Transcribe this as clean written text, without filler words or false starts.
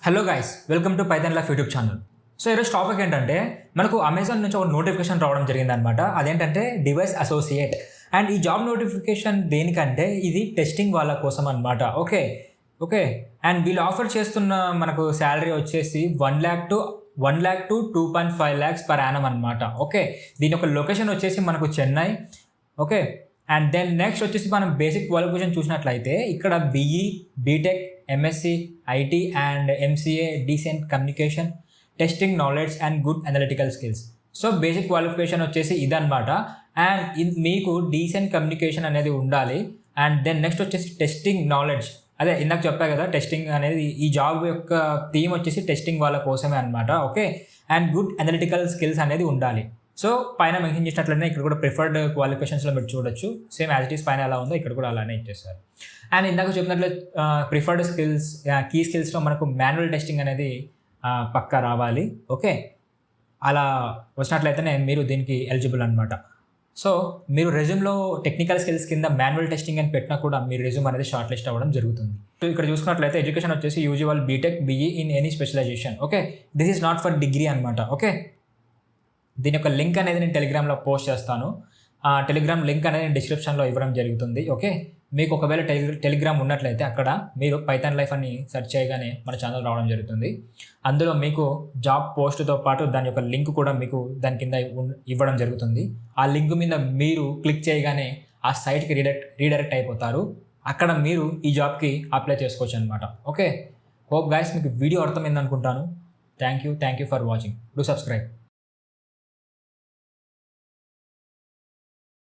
Hello guys, welcome to Python life YouTube channel. So ఈరోజు topic ఏంటంటే మనకు Amazon నుంచి ఒక నోటిఫికేషన్ రావడం జరిగిందనమాట. అదేంటంటే డివైస్ అసోసియేట్. అండ్ ఈ జాబ్ నోటిఫికేషన్ దేనికంటే ఇది టెస్టింగ్ వాళ్ళ కోసం అనమాట. ఓకే అండ్ వీళ్ళు ఆఫర్ చేస్తున్న మనకు శాలరీ వచ్చేసి 1 lakh to 2.5 lakhs per annum అనమాట. ఓకే, దీని యొక్క లొకేషన్ వచ్చేసి మనకు Chennai. Okay, and then next వచ్చేసి మనం బేసిక్ క్వాలిఫికేషన్ చూసినట్లయితే ఇక్కడ BE, BTech, MSc, IT and MCA, decent communication, testing knowledge and good analytical skills. So basic qualification వచ్చేసి ఇదనమాట. అండ్ మీకు డీసెంట్ కమ్యూనికేషన్ అనేది ఉండాలి. అండ్ దెన్ నెక్స్ట్ వచ్చేసి టెస్టింగ్ నాలెడ్జ్. అదే ఇందాక చెప్పా కదా, టెస్టింగ్ అనేది ఈ జాబ్ యొక్క థీమ్ వచ్చేసి టెస్టింగ్ వాళ్ళ కోసమే అనమాట. Okay, and good analytical skills అనేది ఉండాలి. సో పైన మెన్షన్ చేసినట్లయితే ఇక్కడ కూడా ప్రిఫర్డ్ క్వాలిఫికేషన్స్లో మీరు చూడొచ్చు. సేమ్ యాజ్ ఇట్ ఈస్ పైన ఎలా ఉందో ఇక్కడ కూడా అలానే ఇచ్చేస్తారు. అండ్ ఇందాక చెప్పినట్లయితే ప్రిఫర్డ్ స్కిల్స్, కీ స్కిల్స్లో మనకు మాన్యువల్ టెస్టింగ్ అనేది పక్కా రావాలి. ఓకే, అలా వచ్చినట్లయితేనే మీరు దీనికి ఎలిజిబుల్ అనమాట. సో మీరు రెజ్యూమ్లో టెక్నికల్ స్కిల్స్ కింద మాన్యువల్ టెస్టింగ్ అని పెట్టినా కూడా మీ రెజ్యూమ్ అనేది షార్ట్ లిస్ట్ అవ్వడం జరుగుతుంది. సో ఇక్కడ చూసుకున్నట్లయితే ఎడ్యుకేషన్ వచ్చేసి usual BTech, BE in any specialisation. Okay, this is not for degree అనమాట. ఓకే, దీని యొక్క లింక్ అనేది నేను టెలిగ్రామ్లో పోస్ట్ చేస్తాను. టెలిగ్రామ్ లింక్ అనేది నేను డిస్క్రిప్షన్లో ఇవ్వడం జరుగుతుంది. ఓకే, మీకు ఒకవేళ టెలిగ్రామ్ ఉన్నట్లయితే అక్కడ మీరు పైథాన్ లైఫ్ అని సెర్చ్ చేయగానే మన ఛానల్ రావడం జరుగుతుంది. అందులో మీకు జాబ్ పోస్ట్తో పాటు దాని యొక్క లింక్ కూడా మీకు దాని కింద ఇవ్వడం జరుగుతుంది. ఆ లింక్ మీద మీరు క్లిక్ చేయగానే ఆ సైట్కి రీడైరెక్ట్ అయిపోతారు. అక్కడ మీరు ఈ జాబ్కి అప్లై చేసుకోవచ్చు అనమాట. ఓకే, హోప్ గైస్ మీకు వీడియో అర్థమైంది అనుకుంటాను. Thank you for watching. Do subscribe.